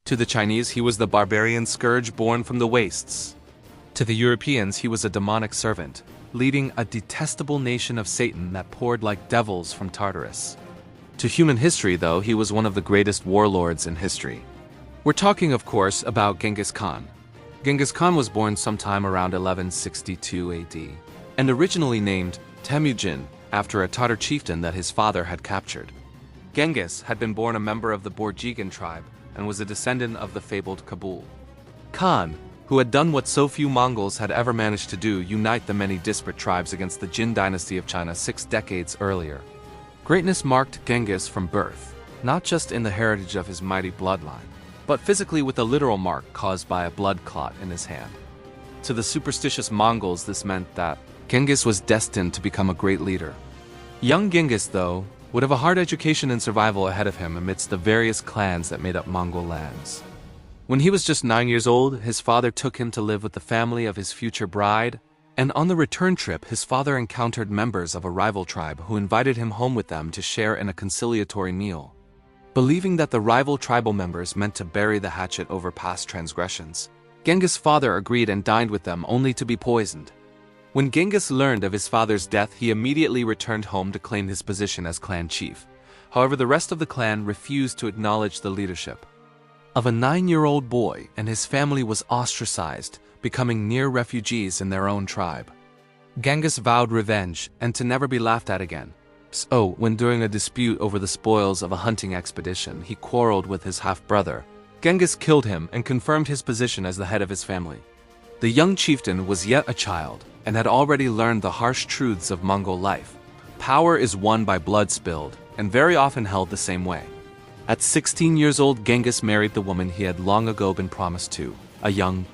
To the Chinese, he was the barbarian scourge born from the wastes. To the Europeans, he was a demonic servant, leading a detestable nation of Satan that poured like devils from Tartarus. To human history, though, he was one of the greatest warlords in history. We're talking, of course, about Genghis Khan. Genghis Khan was born sometime around 1162 AD, and originally named Temujin after a Tatar chieftain that his father had captured. Genghis had been born a member of the Borjigan tribe and was a descendant of the fabled Kabul. Khan, who had done what so few Mongols had ever managed to do, unite the many disparate tribes against the Jin dynasty of China 6 decades earlier. Greatness marked Genghis from birth, not just in the heritage of his mighty bloodline, but physically with a literal mark caused by a blood clot in his hand. To the superstitious Mongols, this meant that Genghis was destined to become a great leader. Young Genghis, though, would have a hard education and survival ahead of him amidst the various clans that made up Mongol lands. When he was just 9 years old, his father took him to live with the family of his future bride, and on the return trip, his father encountered members of a rival tribe who invited him home with them to share in a conciliatory meal. Believing that the rival tribal members meant to bury the hatchet over past transgressions, Genghis' father agreed and dined with them only to be poisoned. When Genghis learned of his father's death, he immediately returned home to claim his position as clan chief. However, the rest of the clan refused to acknowledge the leadership of a 9-year-old boy, and his family was ostracized, becoming near refugees in their own tribe. Genghis vowed revenge and to never be laughed at again. So, when during a dispute over the spoils of a hunting expedition, he quarreled with his half-brother, Genghis killed him and confirmed his position as the head of his family. The young chieftain was yet a child and had already learned the harsh truths of Mongol life. Power is won by blood spilled, and very often held the same way. At 16 years old, Genghis married the woman he had long ago been promised to, a young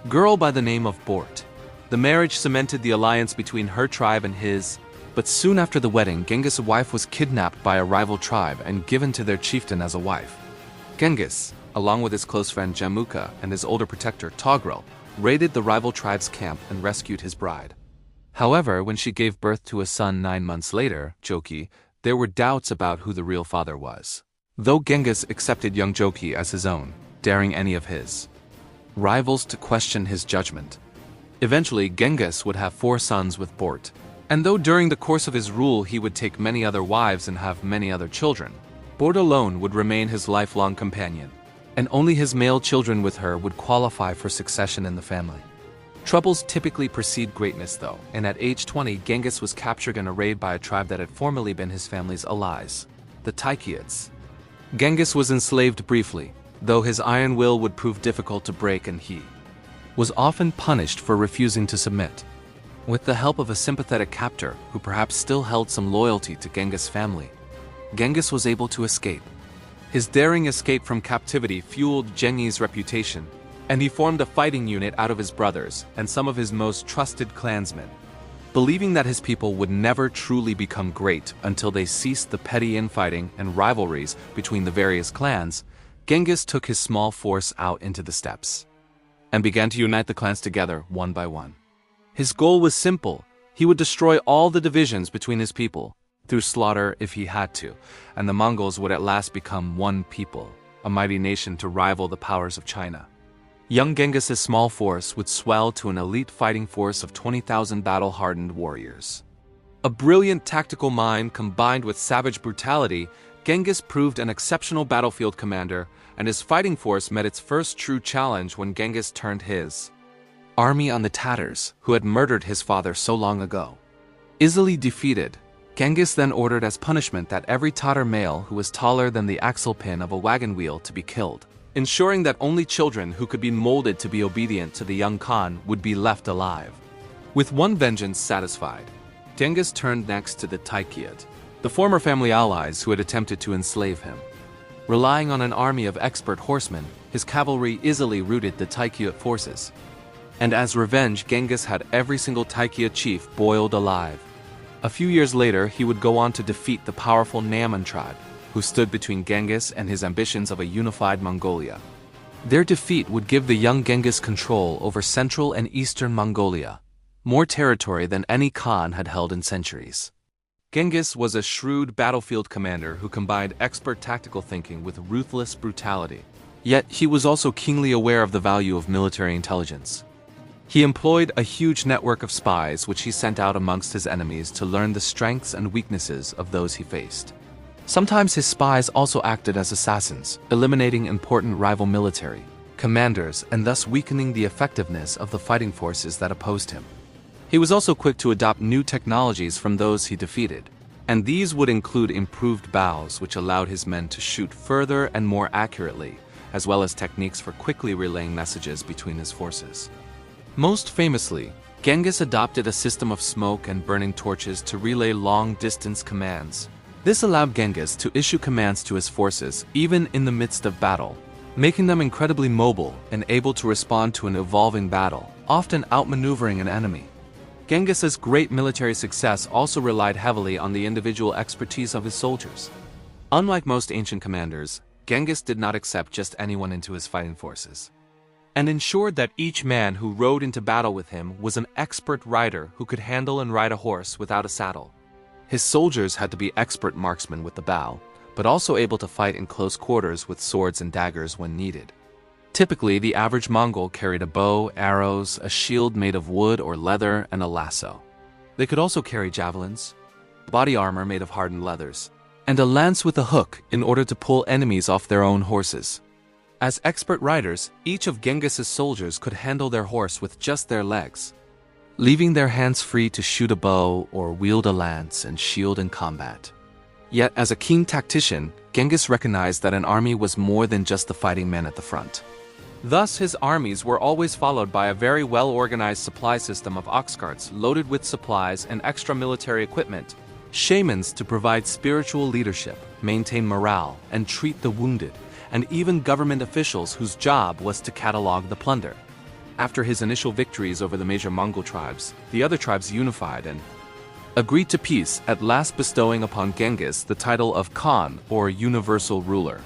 girl by the name of Bort. The marriage cemented the alliance between her tribe and his, but soon after the wedding, Genghis' wife was kidnapped by a rival tribe and given to their chieftain as a wife. Genghis, along with his close friend Jamuka and his older protector Togrul, raided the rival tribe's camp and rescued his bride. However, when she gave birth to a son 9 months later, Joki, there were doubts about who the real father was. Though Genghis accepted young Joki as his own, daring any of his rivals to question his judgment. Eventually, Genghis would have 4 sons with Bort, and though during the course of his rule he would take many other wives and have many other children, Bort alone would remain his lifelong companion, and only his male children with her would qualify for succession in the family. Troubles typically precede greatness, though, and at age 20, Genghis was captured in a raid by a tribe that had formerly been his family's allies, the Taikiads. Genghis was enslaved briefly, though his iron will would prove difficult to break, and he was often punished for refusing to submit. With the help of a sympathetic captor who perhaps still held some loyalty to Genghis' family, Genghis was able to escape. His daring escape from captivity fueled Genghis' reputation, and he formed a fighting unit out of his brothers and some of his most trusted clansmen. Believing that his people would never truly become great until they ceased the petty infighting and rivalries between the various clans, Genghis took his small force out into the steppes and began to unite the clans together one by one. His goal was simple. He would destroy all the divisions between his people, through slaughter if he had to, and the Mongols would at last become one people, a mighty nation to rival the powers of China. Young Genghis' small force would swell to an elite fighting force of 20,000 battle-hardened warriors. A brilliant tactical mind combined with savage brutality, Genghis proved an exceptional battlefield commander, and his fighting force met its first true challenge when Genghis turned his army on the Tatars, who had murdered his father so long ago. Easily defeated, Genghis then ordered as punishment that every Tatar male who was taller than the axle pin of a wagon wheel to be killed, ensuring that only children who could be molded to be obedient to the young Khan would be left alive. With one vengeance satisfied, Genghis turned next to the Taikiad, the former family allies who had attempted to enslave him. Relying on an army of expert horsemen, his cavalry easily routed the Taikiad forces. And as revenge, Genghis had every single Taikiad chief boiled alive. A few years later, he would go on to defeat the powerful Naman tribe, who stood between Genghis and his ambitions of a unified Mongolia. Their defeat would give the young Genghis control over central and eastern Mongolia, more territory than any Khan had held in centuries. Genghis was a shrewd battlefield commander who combined expert tactical thinking with ruthless brutality. Yet he was also keenly aware of the value of military intelligence. He employed a huge network of spies which he sent out amongst his enemies to learn the strengths and weaknesses of those he faced. Sometimes his spies also acted as assassins, eliminating important rival military commanders and thus weakening the effectiveness of the fighting forces that opposed him. He was also quick to adopt new technologies from those he defeated, and these would include improved bows which allowed his men to shoot further and more accurately, as well as techniques for quickly relaying messages between his forces. Most famously, Genghis adopted a system of smoke and burning torches to relay long-distance commands. This allowed Genghis to issue commands to his forces even in the midst of battle, making them incredibly mobile and able to respond to an evolving battle, often outmaneuvering an enemy. Genghis's great military success also relied heavily on the individual expertise of his soldiers. Unlike most ancient commanders, Genghis did not accept just anyone into his fighting forces, and ensured that each man who rode into battle with him was an expert rider who could handle and ride a horse without a saddle. His soldiers had to be expert marksmen with the bow, but also able to fight in close quarters with swords and daggers when needed. Typically, the average Mongol carried a bow, arrows, a shield made of wood or leather, and a lasso. They could also carry javelins, body armor made of hardened leathers, and a lance with a hook in order to pull enemies off their own horses. As expert riders, each of Genghis's soldiers could handle their horse with just their legs, leaving their hands free to shoot a bow or wield a lance and shield in combat. Yet, as a keen tactician, Genghis recognized that an army was more than just the fighting men at the front. Thus, his armies were always followed by a very well-organized supply system of ox carts loaded with supplies and extra military equipment, shamans to provide spiritual leadership, maintain morale, and treat the wounded, and even government officials whose job was to catalog the plunder. After his initial victories over the major Mongol tribes, the other tribes unified and agreed to peace, at last bestowing upon Genghis the title of Khan, or universal ruler.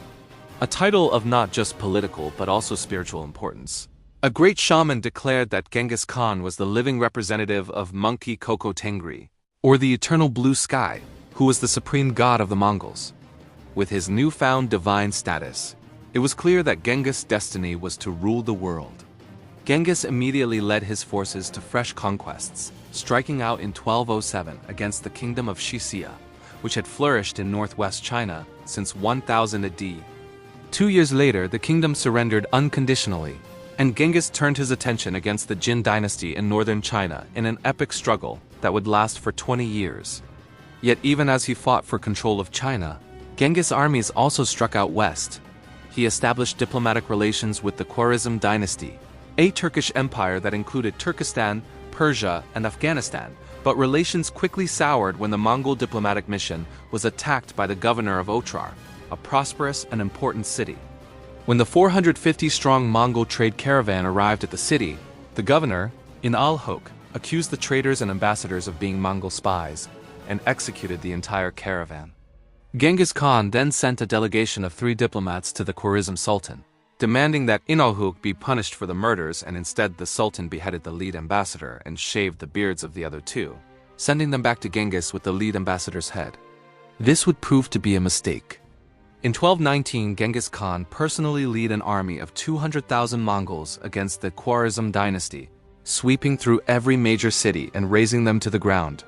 A title of not just political but also spiritual importance. A great shaman declared that Genghis Khan was the living representative of Monkey Koko Tengri, or the eternal blue sky, who was the supreme god of the Mongols. With his newfound divine status, it was clear that Genghis' destiny was to rule the world. Genghis immediately led his forces to fresh conquests, striking out in 1207 against the kingdom of Shixia, which had flourished in northwest China since 1000 AD. 2 years later, the kingdom surrendered unconditionally, and Genghis turned his attention against the Jin dynasty in northern China in an epic struggle that would last for 20 years. Yet even as he fought for control of China, Genghis' armies also struck out west. He established diplomatic relations with the Khwarezm dynasty, a Turkish empire that included Turkestan, Persia, and Afghanistan, but relations quickly soured when the Mongol diplomatic mission was attacked by the governor of Otrar, a prosperous and important city. When the 450-strong Mongol trade caravan arrived at the city, the governor, in al-Hok, accused the traders and ambassadors of being Mongol spies and executed the entire caravan. Genghis Khan then sent a delegation of 3 diplomats to the Khwarezm Sultan, demanding that al-Hok be punished for the murders, and instead the Sultan beheaded the lead ambassador and shaved the beards of the other 2, sending them back to Genghis with the lead ambassador's head. This would prove to be a mistake. In 1219, Genghis Khan personally led an army of 200,000 Mongols against the Khwarezm dynasty, sweeping through every major city and razing them to the ground.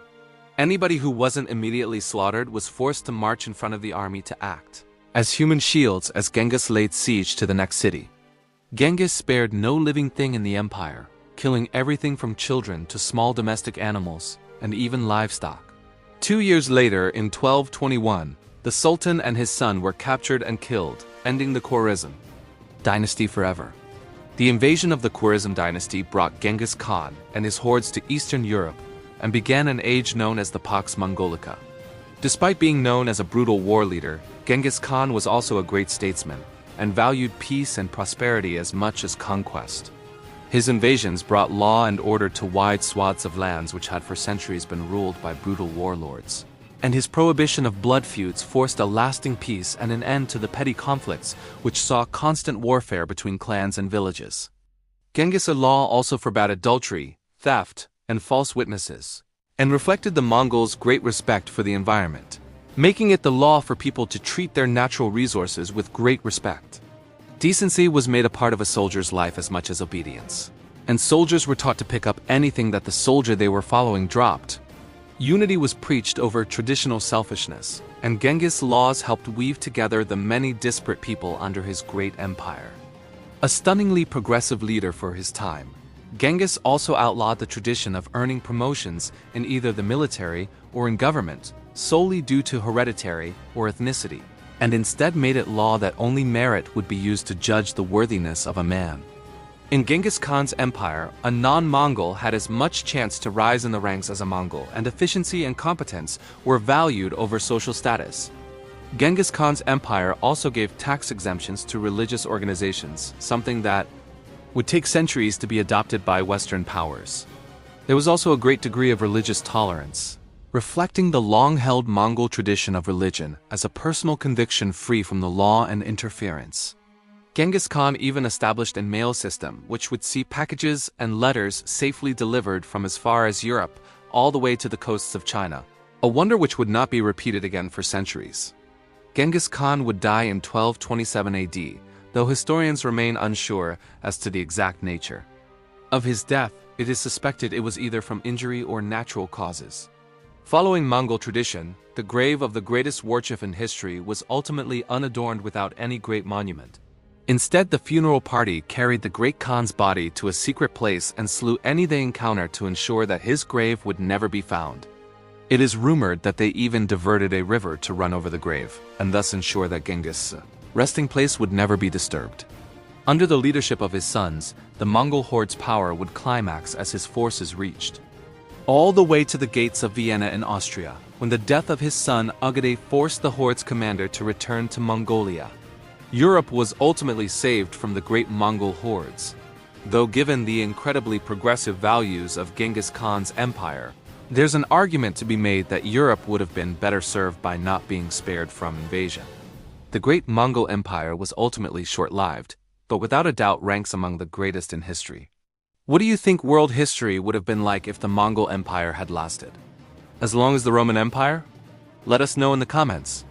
Anybody who wasn't immediately slaughtered was forced to march in front of the army to act as human shields as Genghis laid siege to the next city. Genghis spared no living thing in the empire, killing everything from children to small domestic animals and even livestock. 2 years later, in 1221, the Sultan and his son were captured and killed, ending the Khwarezm dynasty forever. The invasion of the Khwarezm dynasty brought Genghis Khan and his hordes to Eastern Europe and began an age known as the Pax Mongolica. Despite being known as a brutal war leader, Genghis Khan was also a great statesman and valued peace and prosperity as much as conquest. His invasions brought law and order to wide swaths of lands which had for centuries been ruled by brutal warlords. And his prohibition of blood feuds forced a lasting peace and an end to the petty conflicts which saw constant warfare between clans and villages. Genghis' law also forbade adultery, theft, and false witnesses, and reflected the Mongols' great respect for the environment, making it the law for people to treat their natural resources with great respect. Decency was made a part of a soldier's life as much as obedience. And soldiers were taught to pick up anything that the soldier they were following dropped. Unity was preached over traditional selfishness, and Genghis' laws helped weave together the many disparate people under his great empire. A stunningly progressive leader for his time, Genghis also outlawed the tradition of earning promotions in either the military or in government solely due to hereditary or ethnicity, and instead made it law that only merit would be used to judge the worthiness of a man. In Genghis Khan's empire, a non-Mongol had as much chance to rise in the ranks as a Mongol, and efficiency and competence were valued over social status. Genghis Khan's empire also gave tax exemptions to religious organizations, something that would take centuries to be adopted by Western powers. There was also a great degree of religious tolerance, reflecting the long-held Mongol tradition of religion as a personal conviction free from the law and interference. Genghis Khan even established a mail system which would see packages and letters safely delivered from as far as Europe all the way to the coasts of China, a wonder which would not be repeated again for centuries. Genghis Khan would die in 1227 AD, though historians remain unsure as to the exact nature. Of his death, it is suspected it was either from injury or natural causes. Following Mongol tradition, the grave of the greatest war chief in history was ultimately unadorned without any great monument. Instead, the funeral party carried the great Khan's body to a secret place and slew any they encountered to ensure that his grave would never be found. It is rumored that they even diverted a river to run over the grave, and thus ensure that Genghis' resting place would never be disturbed. Under the leadership of his sons, the Mongol horde's power would climax as his forces reached all the way to the gates of Vienna in Austria, when the death of his son Ugade forced the horde's commander to return to Mongolia. Europe was ultimately saved from the great Mongol hordes, though given the incredibly progressive values of Genghis Khan's empire, there's an argument to be made that Europe would have been better served by not being spared from invasion. The great Mongol Empire was ultimately short-lived, but without a doubt ranks among the greatest in history. What do you think world history would have been like if the Mongol Empire had lasted? As long as the Roman Empire? Let us know in the comments.